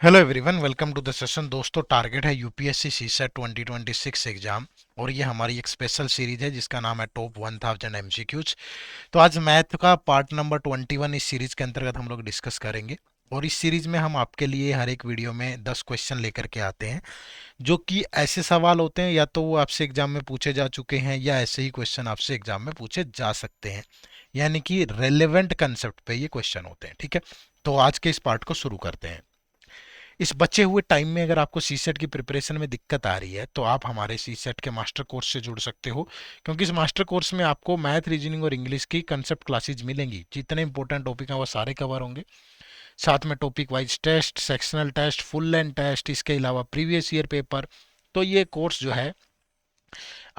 Hello everyone, welcome to the session. दोस्तों, target है UPSC CSAT 2026 exam और ये हमारी एक स्पेशल सीरीज है जिसका नाम है टॉप 1000 एमसीक्यूज। तो आज मैथ का पार्ट नंबर 21 इस सीरीज के अंतर्गत हम लोग डिस्कस करेंगे। और इस सीरीज में हम आपके लिए हर एक वीडियो में 10 क्वेश्चन लेकर के आते हैं, जो कि ऐसे सवाल होते हैं या तो वो आपसे एग्जाम में पूछे जा चुके हैं या ऐसे ही क्वेश्चन आपसे एग्जाम में पूछे जा सकते हैं, यानी कि रेलेवेंट कंसेप्ट पे ये क्वेश्चन होते हैं। ठीक है, तो आज के इस पार्ट को शुरू करते हैं। इस बचे हुए टाइम में अगर आपको सीसेट की प्रिपरेशन में दिक्कत आ रही है तो आप हमारे सीसेट के मास्टर कोर्स से जुड़ सकते हो, क्योंकि इस मास्टर कोर्स में आपको मैथ, रीजनिंग और इंग्लिश की कंसेप्ट क्लासेज मिलेंगी। जितने इंपॉर्टेंट टॉपिक हैं वो सारे कवर होंगे। साथ में topic wise test, sectional test, full length test, इसके अलावा प्रीवियस ईयर पेपर। तो ये कोर्स जो है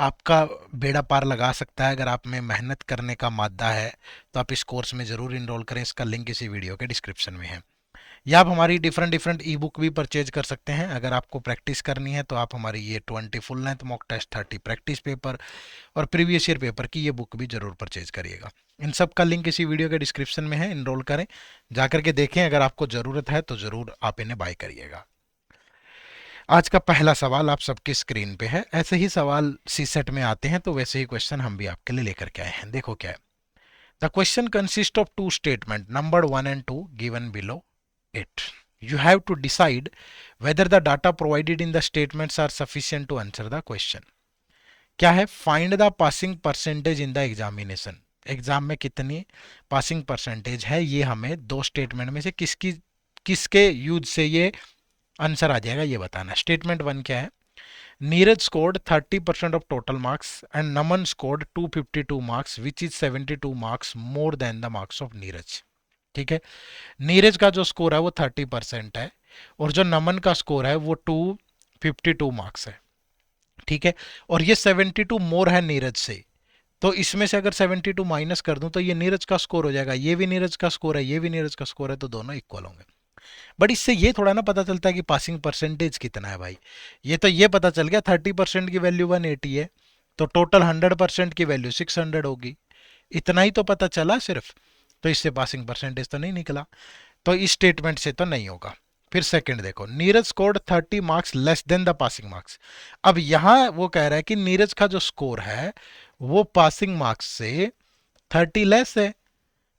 आपका बेड़ा पार लगा सकता है। अगर आप में मेहनत करने का मादा है तो आप इस कोर्स में ज़रूर इनरोल करें। इसका लिंक इसी वीडियो के डिस्क्रिप्शन में है। या आप हमारी डिफरेंट डिफरेंट ई बुक भी परचेज कर सकते हैं। अगर आपको प्रैक्टिस करनी है तो आप हमारी ये 20 full length mock test, 30 practice paper और प्रीवियस ईयर पेपर की ये बुक भी जरूर परचेज करिएगा। इन सब का लिंक इसी वीडियो के डिस्क्रिप्शन में है। इनरोल करें, जाकर के देखें। अगर आपको ज़रूरत है तो ज़रूर आप इन्हें बाय करिएगा। आज का पहला सवाल आप सबकी स्क्रीन पे है। ऐसे ही सवाल सी सेट में आते हैं तो वैसे ही क्वेश्चन हम भी आपके लिए लेकर के आए हैं। देखो क्या है। The question consist of two statement number 1 and 2 given below it. You have to decide whether the data provided in the statements are sufficient to answer the question. क्या है? Find the passing percentage in the examination. Exam में कितनी passing percentage है, ये हमें दो statement में से किसके यूज से ये आंसर आ जाएगा, ये बताना। स्टेटमेंट 1 क्या है? Neeraj scored 30% of total marks and Naman scored 252 marks which is 72 marks more than the marks of Neeraj. ठीक है, नीरज का जो स्कोर है वो 30% है और जो नमन का स्कोर है वो 252 मार्क्स है। ठीक है, और ये 72 मोर है नीरज से। तो इसमें से अगर 72 माइनस कर दूं तो ये नीरज का स्कोर हो जाएगा। ये भी नीरज का स्कोर है, ये भी नीरज का स्कोर है, तो दोनों इक्वल होंगे। बट इससे ये थोड़ा ना पता चलता है कि पासिंग परसेंटेज कितना है भाई। ये तो ये पता चल गया 30% की वैल्यू 180 है, तो टोटल 100% की वैल्यू 600 होगी। इतना ही तो पता चला सिर्फ। तो इससे पासिंग परसेंटेज तो नहीं निकला, तो इस स्टेटमेंट से तो नहीं होगा। फिर सेकंड देखो, Neeraj scored 30 marks less than the passing marks. अब यहां वो कह रहा है कि नीरज का जो स्कोर है वो पासिंग मार्क्स से 30 लेस है।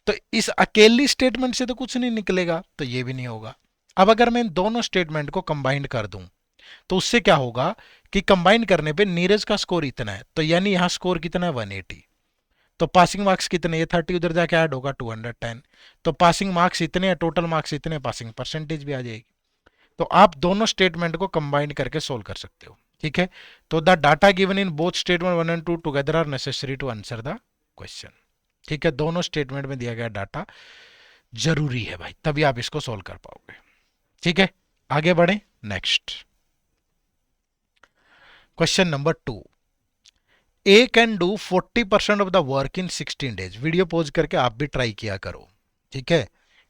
तो इस अकेली स्टेटमेंट से तो कुछ नहीं निकलेगा, तो ये भी नहीं होगा। अब अगर मैं इन दोनों स्टेटमेंट को कंबाइन कर दूं तो उससे क्या होगा कि कंबाइन करने पे नीरज का स्कोर इतना है, तो यानी यहां स्कोर कितना है 180। तो पासिंग मार्क्स कितने, ये 30 उधर जाके ऐड होगा 210। तो पासिंग मार्क्स इतने हैं, टोटल मार्क्स इतने, पासिंग परसेंटेज भी आ जाएगी। तो आप दोनों स्टेटमेंट को कंबाइन करके सोल्व कर सकते हो। ठीक है, तो the data given in both statement 1 and 2 together are necessary to answer the question. ठीक है, दोनों स्टेटमेंट में दिया गया डाटा जरूरी है भाई, तभी आप इसको सोल्व कर पाओगे। ठीक है, आगे बढ़े। Next question number 2। A can do 40% of the work in 16 days. Video pose करके आप भी ट्राई किया करो। ठीक है,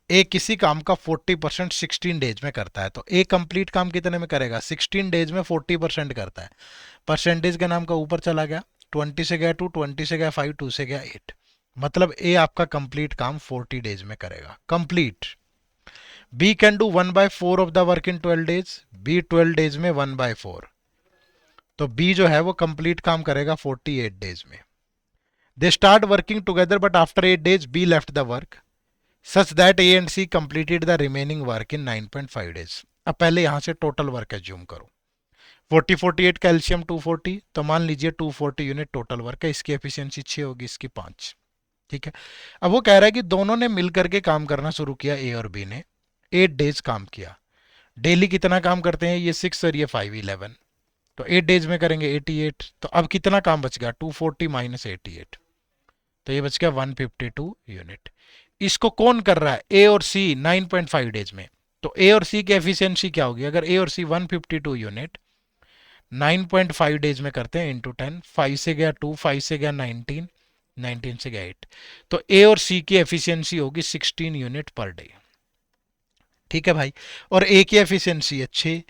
ए किसी काम का 40% 16 डेज में करता है, तो ए कंप्लीट काम कितने में करेगा? 16 डेज में 40% करता है। परसेंटेज के नाम का ऊपर चला गया, 20 से गया 2, 20 से गया 5, 2 से गया 8। मतलब ए आपका कंप्लीट काम 40 डेज में करेगा, complete. B can do 1/4 of the work in 12 days. B 12 days में 1/4, तो बी जो है वो कंप्लीट काम करेगा 48 डेज में। They start working together but after 8 days B left the work such that A and C completed the remaining work in 9.5 days. अब पहले यहां से टोटल वर्क एज्यूम करो। 40 48 कैल्शियम 240, तो मान लीजिए 240 यूनिट टोटल वर्क है। इसकी एफिशिएंसी 6 होगी, इसकी 5। ठीक है, अब वो कह रहा है कि दोनों ने मिलकर के काम करना शुरू किया, ए और बी ने 8 डेज काम किया। डेली कितना काम करते हैं? ये 6 और ये 5, 11। तो 8 डेज में करेंगे 88। तो अब कितना काम बच गया? 240 माइनस 88, तो ये बच गया 152 यूनिट। इसको कौन कर रहा है? ए और सी 9.5 डेज में। तो ए और सी की एफिशिएंसी क्या होगी? अगर ए और सी 152 यूनिट 9.5 डेज में करते हैं इंटू 10, 5 से गया 2, 5 से गया 19, 19 से गया 8, तो ए और सी की एफिशिएंसी होगी 16 यूनिट पर डे। ठीक है भाई, और ए की एफिशिएंसी है 6।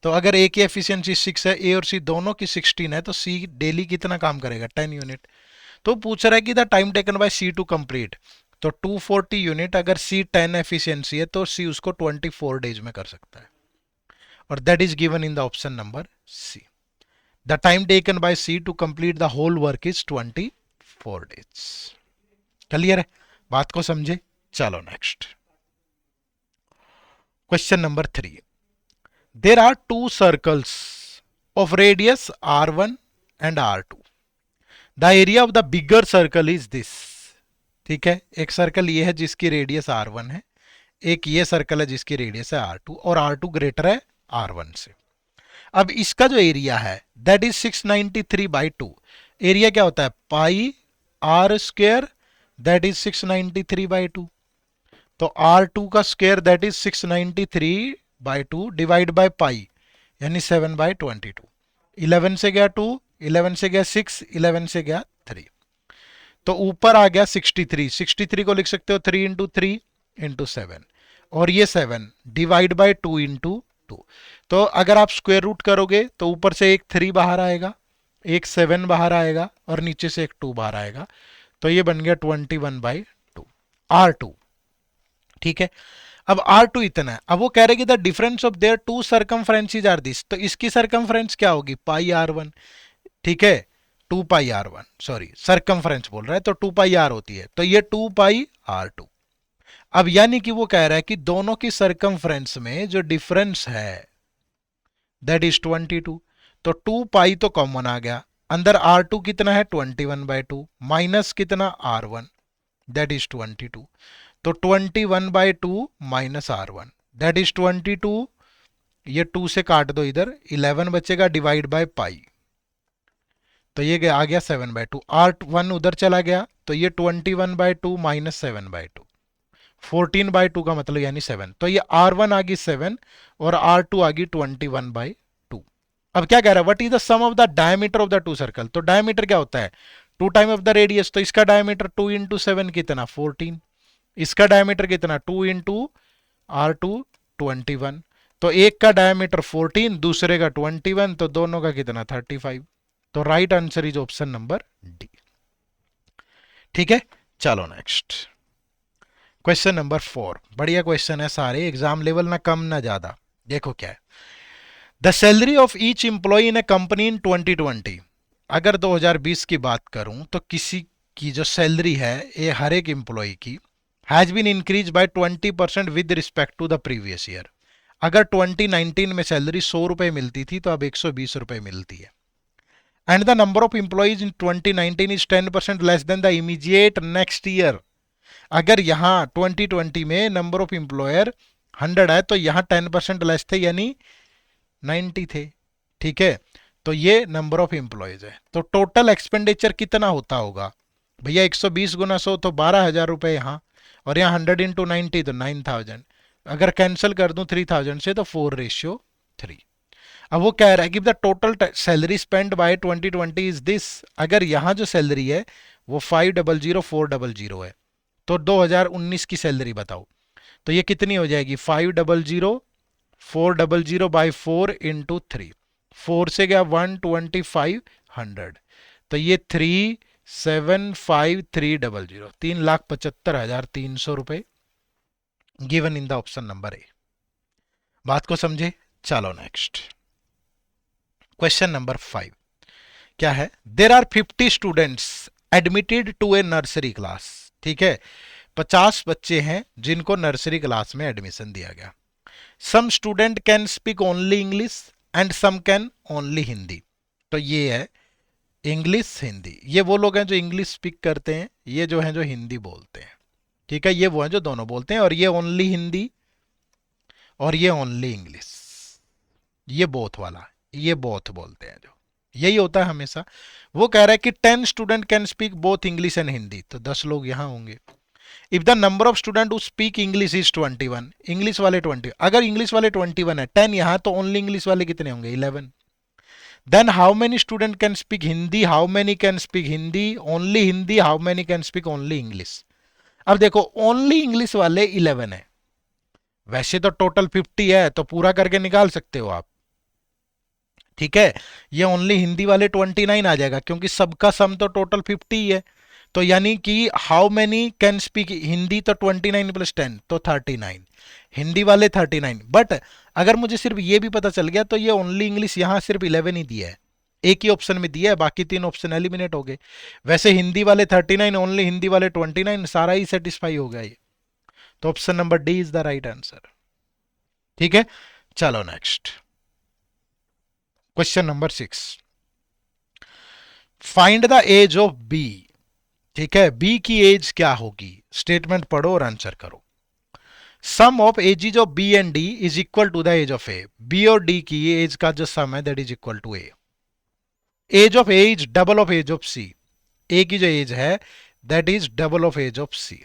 तो अगर ए की एफिशिएंसी 6 है, ए और सी दोनों की 16 है, तो सी डेली कितना काम करेगा? 10 यूनिट। तो पूछ रहा है कि the time taken by C to complete. तो 240 यूनिट, अगर सी 10 एफिशिएंसी है तो सी उसको 24 डेज में कर सकता है। और that is given in the option number C. The time taken by C to complete the whole work is 24 days। Clear है, बात को समझे। चलो next question number 3। There are two circles of radius r1 and r2। The area of the bigger circle is this. ठीक है, एक circle ये है जिसकी रेडियस r1 है, एक ये सर्कल है जिसकी रेडियस है r2 और r2 ग्रेटर है r1 से। अब इसका जो एरिया है दैट इज 693/2। एरिया क्या होता है, पाई r स्क्वायर दैट इज 693/2। तो r2 का square that is 693/2 divide by pi यानी 7/22। 11 से गया 2, 11 से गया 6, 11 से गया 3, तो ऊपर आ गया 63। 63 को लिख सकते हो 3 इंटू 3 इंटू 7 और ये 7 डिवाइड बाय 2 इंटू 2। तो अगर आप स्क्वायर रूट करोगे तो ऊपर से एक 3 बाहर आएगा, एक 7 बाहर आएगा और नीचे से एक 2 बाहर आएगा, तो ये बन गया 21/2 R2। ठीक है, अब R2 इतना है। अब वो कह रहे कि the difference of their two circumferences are this, तो इसकी सर्कमफ्रेंस क्या होगी, पाई R1। ठीक है, 2 पाई R1, सॉरी सर्कमफ्रेंस बोल रहा है तो 2 पाई R होती है, तो ये 2 पाई R2। अब यानी कि वो कह रहा है कि दोनों की सर्कमफ्रेंस में जो डिफरेंस है दैट इज 22। तो 2 पाई तो कॉमन आ गया, अंदर R2 कितना है 21/2 माइनस कितना R1 दैट इज 22। तो 21/2 माइनस R1 दैट इज 22। ये 2 से काट दो इधर, 11 बचेगा डिवाइड बाय पाई, तो ये आ गया 7/2। R1 उधर चला गया तो ये 21/2 माइनस 7/2, 14/2 का मतलब यानी 7। तो ये R1 आ गई 7 और R2 आ गई 21/2। अब क्या कह रहा है, what is the sum of the diameter of the two circle. तो डायमीटर क्या होता है 2 टाइम ऑफ द रेडियस, तो इसका डायमीटर 2 इंटू 7 कितना 14, इसका डायमीटर कितना 2 इंटू R2 21। तो एक का डायमीटर 14 दूसरे का 21, तो दोनों का कितना 35। तो right answer is option number D. ठीक है, चलो नेक्स्ट क्वेश्चन नंबर 4। बढ़िया क्वेश्चन है सारे, एग्जाम लेवल ना कम ना ज्यादा। देखो क्या है, the salary of each employee in A company इन 2020। अगर 2020 की बात करूं तो किसी की जो सैलरी है ये हर एक एम्प्लॉय की has been increase by 20% with respect to the previous year. अगर 2019 में सैलरी 100 रुपए मिलती थी तो अब 120 रुपए मिलती है। And the number of employees in 2019 is 10% less than the immediate next year. अगर यहाँ 2020 में नंबर ऑफ एम्प्लॉयर 100 है तो यहाँ 10% लेस थे यानी 90 थे। ठीक है, तो ये नंबर ऑफ एम्प्लॉयज है। तो टोटल एक्सपेंडिचर कितना होता होगा भैया, 120 गुना 100 तो 12,000 रुपए यहाँ, और यहाँ 100 इंटू 90 तो 9,000। अगर कैंसिल कर दूं 3,000 से तो 4:3। अब वो कह रहा है कि the total salary spend by 2020 is this. अगर यहाँ जो सैलरी है वो 500,400 है, तो 2019 की सैलरी बताओ, तो ये कितनी हो जाएगी 500,400 बाई 4 इंटू 3। 4 से गया 125,100, तो ये 3,75,300, 3,75,300 रुपए given in the option number A. बात को समझे। चलो नेक्स्ट क्वेश्चन नंबर 5 क्या है, there are 50 students admitted to a nursery class. ठीक है, 50 बच्चे हैं जिनको नर्सरी क्लास में एडमिशन दिया गया। Some student can speak only English and some can only Hindi. तो ये है इंग्लिश हिंदी, ये वो लोग हैं जो इंग्लिश स्पीक करते हैं, ये जो हैं जो हिंदी बोलते हैं। ठीक है, ये वो हैं जो दोनों बोलते हैं, और ये ओनली हिंदी और ये ओनली इंग्लिश, ये बोथ वाला, ये बोथ बोलते हैं जो, यही होता है हमेशा। वो कह रहा है कि 10 student can speak both English and Hindi, तो 10 लोग यहां होंगे। If the number of student who speak English is 21, English वाले 20, अगर इंग्लिश वाले 21 है 10 यहां, तो ओनली इंग्लिश वाले कितने होंगे 11। Then how many student can speak Hindi, how many can speak Hindi only Hindi, how many can speak only English. अब देखो ओनली इंग्लिश वाले 11 है, वैसे तो टोटल 50 है तो पूरा करके निकाल सकते हो आप। ठीक है, ये ओनली हिंदी वाले 29 आ जाएगा क्योंकि सबका सम तो टोटल 50 ही है। तो यानी कि how many can speak Hindi, तो 29 प्लस 10 तो 39, हिंदी वाले 39। बट अगर मुझे सिर्फ ये भी पता चल गया तो ये ओनली इंग्लिश यहाँ सिर्फ 11 ही दिया है, एक ही ऑप्शन में दिया है, बाकी 3 ऑप्शन एलिमिनेट हो गए। वैसे हिंदी वाले 39, ओनली हिंदी वाले 29, सारा ही सेटिस्फाई हो गया ये। तो option number D is the right answer. ठीक है, चलो next question number 6। Find the age of B. ठीक है, बी की एज क्या होगी, स्टेटमेंट पढ़ो और आंसर करो। Sum of ages of B and D is equal to the age of A. B और डी की एज का जो सम है that is equal to A. Age of A is double of age of C. A की जो age है that is double of age of C.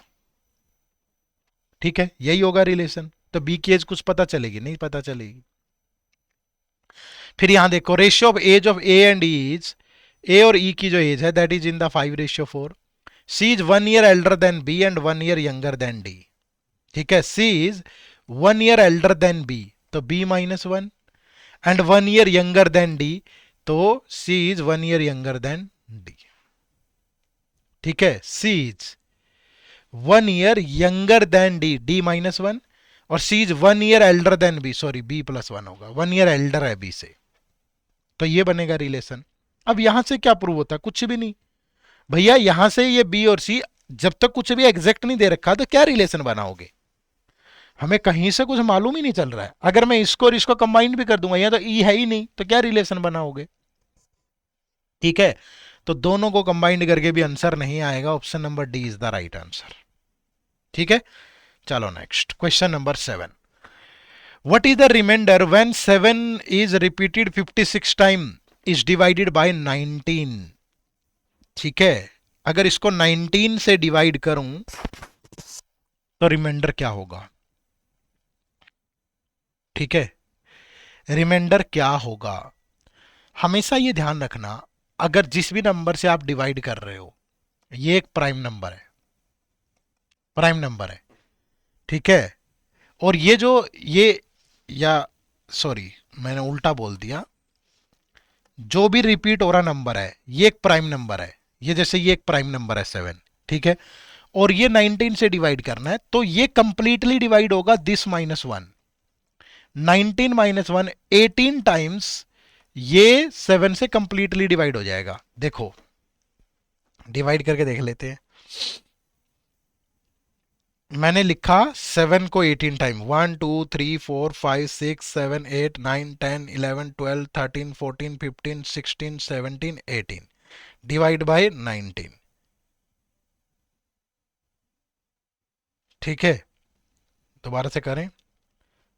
ठीक है, यही होगा रिलेशन। तो बी की एज कुछ पता चलेगी, नहीं पता चलेगी। फिर यहां देखो, ratio of age of A and E is, A और ई की जो एज है that is in the 5:4। C is 1 year elder than B and 1 year younger than D. ठीक है, C is 1 year elder than B, तो B -1, and 1 year younger than D, तो C is 1 year younger than D. ठीक है, C is 1 year younger than D, D -1, और C is 1 year elder than B, sorry B +1 होगा, 1 year Elder है B से, तो ये बनेगा रिलेशन। अब यहां से क्या प्रूव होता है, कुछ भी नहीं भैया, यहां से ये बी और सी जब तक कुछ भी एग्जैक्ट नहीं दे रखा तो क्या रिलेशन बनाओगे, हमें कहीं से कुछ मालूम ही नहीं चल रहा है। अगर मैं इसको और इसको कंबाइन भी कर दूंगा, यहां तो ई है ही नहीं, तो क्या रिलेशन बनाओगे। ठीक है, तो दोनों को कंबाइंड करके भी आंसर नहीं आएगा, option number D is the right answer. ठीक है, चलो next question number 7। What is the remainder when 7 is repeated 56 time is divided by 19। ठीक है, अगर इसको 19 से डिवाइड करूं तो रिमाइंडर क्या होगा। ठीक है, रिमाइंडर क्या होगा, हमेशा ये ध्यान रखना, अगर जिस भी नंबर से आप डिवाइड कर रहे हो, ये एक प्राइम नंबर है, प्राइम नंबर है। ठीक है, और ये जो ये, या सॉरी मैंने उल्टा बोल दिया, जो भी रिपीट हो रहा नंबर है ये एक प्राइम नंबर है, ये जैसे ये एक प्राइम नंबर है 7। ठीक है, और ये 19 से डिवाइड करना है, तो ये कंप्लीटली डिवाइड होगा दिस -1, 19 -1 18 टाइम्स, ये 7 से कंप्लीटली डिवाइड हो जाएगा। देखो डिवाइड करके देख लेते हैं। मैंने लिखा 7 को 18 टाइम, 1 2 3 4 5 6 7 8 9 10 11 12 13 14 15 16 17 18 डिवाइड बाय 19। ठीक है, दोबारा से करें,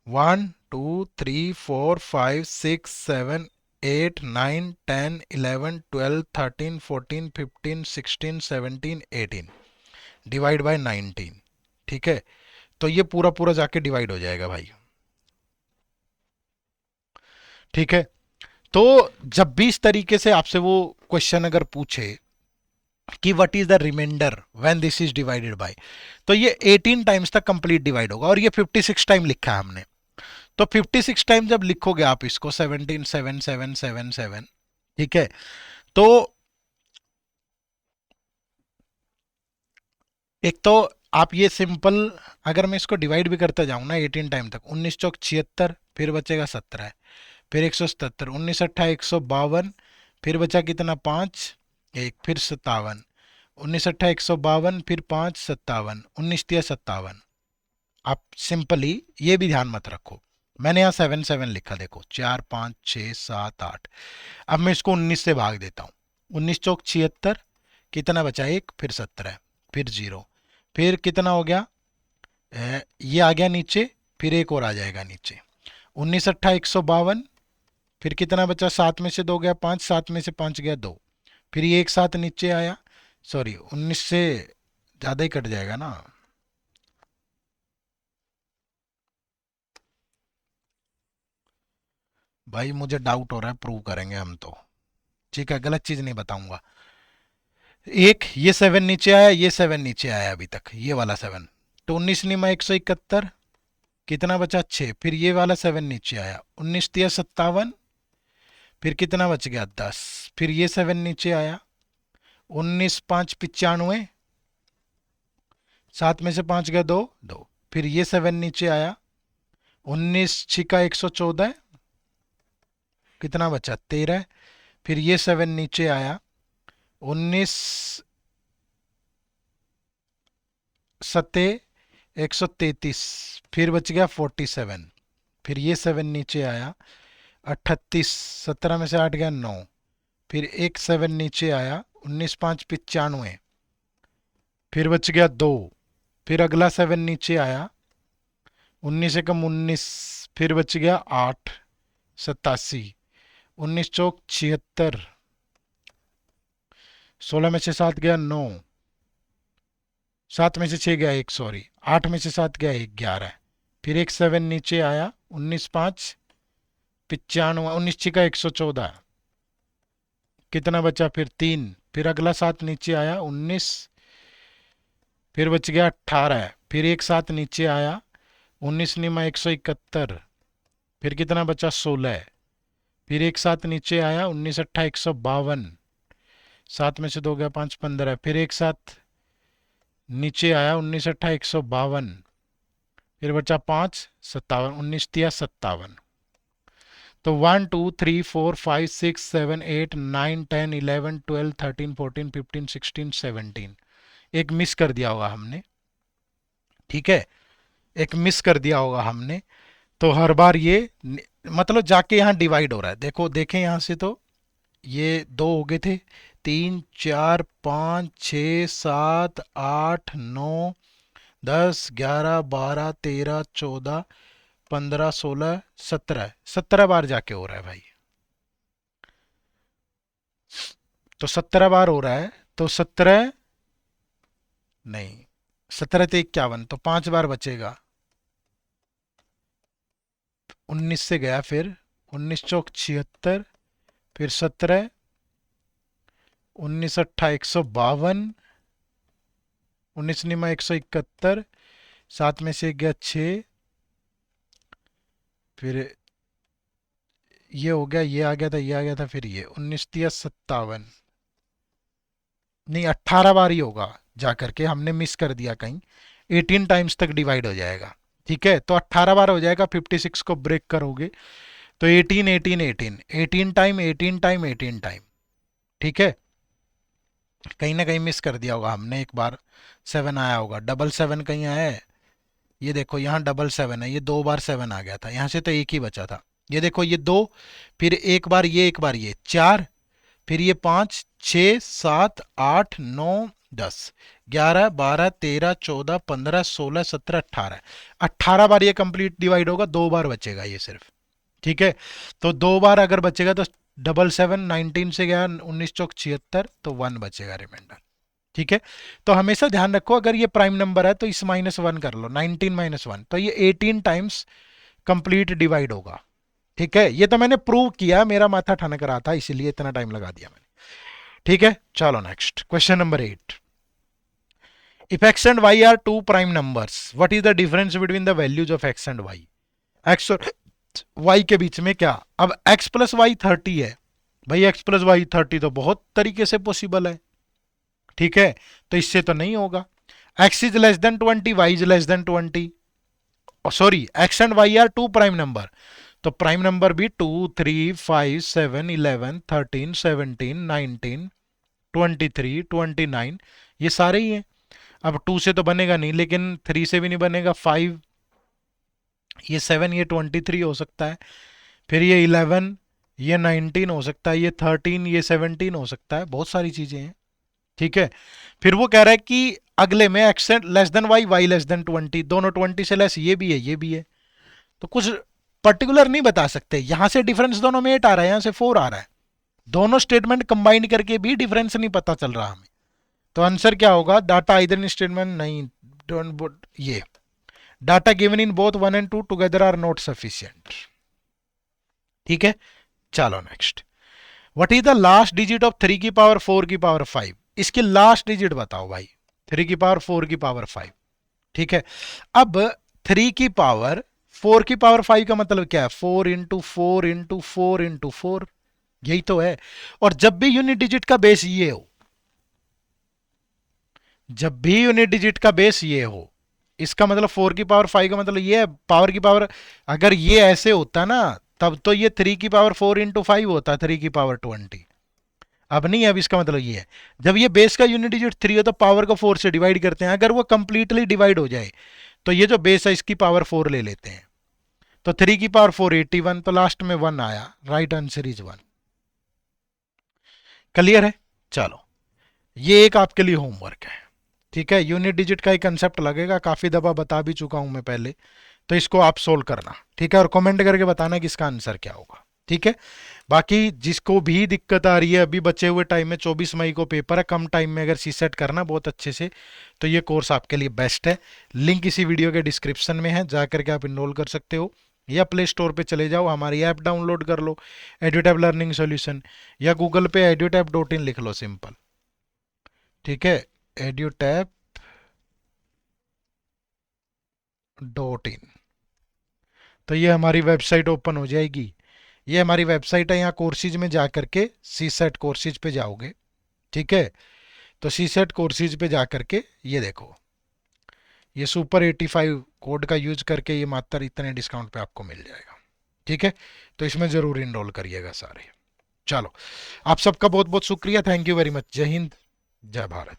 1 2 3 4 5 6 7 8 9 10 11 12 13 14 15 16 17 18 डिवाइड बाय 19। ठीक है, तो ये पूरा पूरा जाके डिवाइड हो जाएगा भाई। ठीक है, तो जब भी इस तरीके से आपसे वो क्वेश्चन अगर पूछे कि what is the remainder when this is divided by, तो ये 18 टाइम्स तक कंप्लीट डिवाइड होगा, और ये 56 टाइम लिखा है हमने, तो 56 टाइम जब लिखोगे आप इसको 17 7 7 7 7, ठीक है, तो एक तो आप ये सिंपल, अगर मैं इसको डिवाइड भी करते जाऊं ना 18 टाइम तक, 19 चौक 76, फिर बचेगा 17, फिर 177, 19 अट्ठा 152, फिर बचा कितना 5 1, फिर 57, 19 अट्ठा 152, फिर 5 57, 19 तिया 57। आप सिंपली ये भी ध्यान मत रखो, मैंने यहाँ 7 7 लिखा, देखो 4 5 6 7 8, अब मैं इसको 19 से भाग देता हूँ, 19 चौक 76, कितना बचा 1, फिर 17, फिर 0, फिर कितना हो गया, ये आ गया नीचे, फिर एक और आ जाएगा नीचे, 19 अट्ठा 152, फिर कितना बचा, 7 में से 2 गया 5, 7 में से 5 गया 2, फिर ये एक साथ नीचे आया, सॉरी 19 से ज़्यादा ही कट जाएगा ना, भाई मुझे डाउट हो रहा है, प्रूव करेंगे हम तो। ठीक है, गलत चीज़ नहीं बताऊंगा। एक ये 7 नीचे आया, ये 7 नीचे आया अभी तक, ये वाला 7, तो 19 निमा 171, कितना बचा 6, फिर ये वाला 7 नीचे आया, 19 तिया 57, फिर कितना बच गया 10, फिर ये 7 नीचे आया, 19 5 95, 7 में से 5 गया 2 2, फिर ये 7 नीचे आया, 19 छिका 114, कितना बचा 13। फिर ये 7 नीचे आया, 19 सत्ते 133, फिर बच गया 47। फिर ये 7 नीचे आया, 38, 17 में से 8 गया 9। फिर एक 7 नीचे आया, 19 5 95, फिर बच गया 2। फिर अगला 7 नीचे आया, 19 एकम 19, फिर बच गया 8 87, 19 चौक 76, 16 में से 7 गया 9, 7 में से 6 गया 1, सॉरी 8 में से 7 गया 1 11। फिर एक 7 नीचे आया, 19 5 95, 19 छिका 114, कितना बचा फिर 3। फिर अगला 7 नीचे आया 19, फिर बच गया 18। फिर एक 7 नीचे आया, 19 निमा 171, फिर कितना बचा 16। फिर एक 7 नीचे आया, 19 अट्ठा 152, 7 में से 2 गया 5 15। फिर एक 7 नीचे आया, 19 अट्ठा 152, फिर बचा 5 57, 19 तिया 57। तो 1 2 3 4 5 6 7 8 9 10 11 12 13 14 15 16 17, एक मिस कर दिया होगा हमने, ठीक है, एक मिस कर दिया होगा हमने। तो हर बार ये मतलब जाके यहाँ डिवाइड हो रहा है, देखो देखें यहाँ से, तो ये 2 हो गए थे, 3 4 5 6 7 8 9 10 11 12 13 14 15 16 17, 17 बार जाके हो रहा है भाई। तो 17 बार हो रहा है, तो 17 नहीं, 17 तो 51, तो 5 बार बचेगा। 19 से गया, फिर 19 चौक 76, फिर 17, 19 अट्ठा 152, 19 निमा 171, 7 में से गया 6, फिर ये हो गया, ये आ गया था, ये आ गया था, फिर ये 19 तिया 57, नहीं 18 बार ही होगा जा करके, हमने मिस कर दिया कहीं, 18 टाइम्स तक डिवाइड हो जाएगा, ठीक है। तो 18 बार हो जाएगा, 56 को ब्रेक करोगे तो 18 18 18, 18 टाइम 18 टाइम 18 टाइम, ठीक है। कहीं ना कहीं मिस कर दिया होगा हमने, एक बार 7 आया होगा, डबल 7 कहीं आया है, ये देखो यहाँ डबल 7 है, ये 2 बार 7 आ गया था, यहाँ से तो एक ही बचा था, ये देखो ये 2, फिर एक बार ये, एक बार ये 4, फिर ये 5 6 7 8 9 10 11 12 13 14 15 16 17 18, 18 बार ये कंप्लीट डिवाइड होगा, 2 बार बचेगा ये सिर्फ, ठीक है। तो 2 बार अगर बचेगा तो डबल 7 19 से गया 19 चौक 76, तो 1 बचेगा रिमाइंडर, ठीक है। तो हमेशा ध्यान रखो, अगर ये प्राइम नंबर है तो इस -1 कर लो, 19 -1, तो ये 18 टाइम्स कंप्लीट डिवाइड होगा, ठीक है। ये तो मैंने प्रूव किया, मेरा माथा ठनक रहा था इसीलिए इतना टाइम लगा दिया मैंने, ठीक है। चलो next question number 8, if x and y are two prime numbers, what is the difference between the values of x and y। x और y के बीच में क्या, अब x प्लस वाई 30 है भाई, x प्लस वाई 30 तो बहुत तरीके से पॉसिबल है, ठीक है। तो इससे तो नहीं होगा, x is less than 20, y is less than 20, sorry x and y are two prime number, तो प्राइम नंबर भी 2 3 5 7 11 13 17 19 23 29, ये सारे ही हैं। अब 2 से तो बनेगा नहीं, लेकिन 3 से भी नहीं बनेगा, 5 ये 7 ये 23 हो सकता है, फिर ये 11 ये 19 हो सकता है, ये 13 ये 17 हो सकता है, बहुत सारी चीजें हैं, ठीक है। फिर वो कह रहा है कि अगले में x less than y, y less than 20, दोनों 20 से लेस, ये भी है ये भी है, तो कुछ पर्टिकुलर नहीं बता सकते। यहां से डिफरेंस दोनों में 8 आ रहा है, यहां से 4 आ रहा है, दोनों स्टेटमेंट कंबाइन करके भी डिफरेंस नहीं पता चल रहा हमें। तो आंसर क्या होगा, डाटा आइदर इन स्टेटमेंट नहीं, डोंट ये data given in both 1 and 2 together are not sufficient, ठीक है। चलो next, what is the last digit of 3 की पावर 4 की पावर 5, इसकी लास्ट डिजिट बताओ भाई, 3 की पावर 4 की पावर 5, ठीक है। अब 3 की पावर 4 की पावर 5 का मतलब क्या है, 4 इंटू 4 इंटू 4 इंटू 4, यही तो है। और जब भी यूनिट डिजिट का बेस ये हो, जब भी यूनिट डिजिट का बेस ये हो, इसका मतलब 4 की पावर 5 का मतलब ये है, पावर की पावर, अगर ये ऐसे होता ना तब तो ये 3 की पावर 4 into 5 होता, 3 की पावर 20। अब नहीं है, अब इसका मतलब ये है, जब ये बेस का यूनिट डिजिट 3 हो तो पावर को 4 से डिवाइड करते हैं, अगर वो कंप्लीटली डिवाइड हो जाए तो ये जो बेस है इसकी पावर 4 ले लेते हैं। तो 3 की पावर 4 81, तो लास्ट में 1 आया, राइट आंसर इज 1। क्लियर है? चलो, ये एक आपके लिए होमवर्क है। ठीक है, यूनिट डिजिट का ही कंसेप्ट लगेगा, काफी दफा बता भी चुका हूं मैं पहले, तो इसको आप सोल्व करना। ठीक है, और कमेंट करके बताना कि इसका आंसर क्या होगा। ठीक है, बाकी जिसको भी दिक्कत आ रही है, अभी बचे हुए टाइम में 24 मई को पेपर है, कम टाइम में अगर सी सेट करना बहुत अच्छे से, तो ये कोर्स आपके लिए बेस्ट है। लिंक इसी वीडियो के डिस्क्रिप्शन में है, जा करके आप इनरोल कर सकते हो, या प्ले स्टोर पे चले जाओ, हमारी ऐप डाउनलोड कर लो, एड्यूटैब लर्निंग सॉल्यूशन, या गूगल पे edutap.in लिख लो, सिंपल। ठीक है, edutap.in, तो ये हमारी वेबसाइट ओपन हो जाएगी। ये हमारी वेबसाइट है, यहाँ कोर्सेज में जा करके सी सेट कोर्सेज पे जाओगे। ठीक है, तो सी सेट कोर्सेज पे जा करके ये देखो, ये सुपर 85 कोड का यूज करके ये मात्र इतने डिस्काउंट पे आपको मिल जाएगा। ठीक है, तो इसमें जरूर इनरोल करिएगा सारे। चलो, आप सबका बहुत बहुत शुक्रिया, थैंक यू वेरी मच, जय हिंद, जय भारत।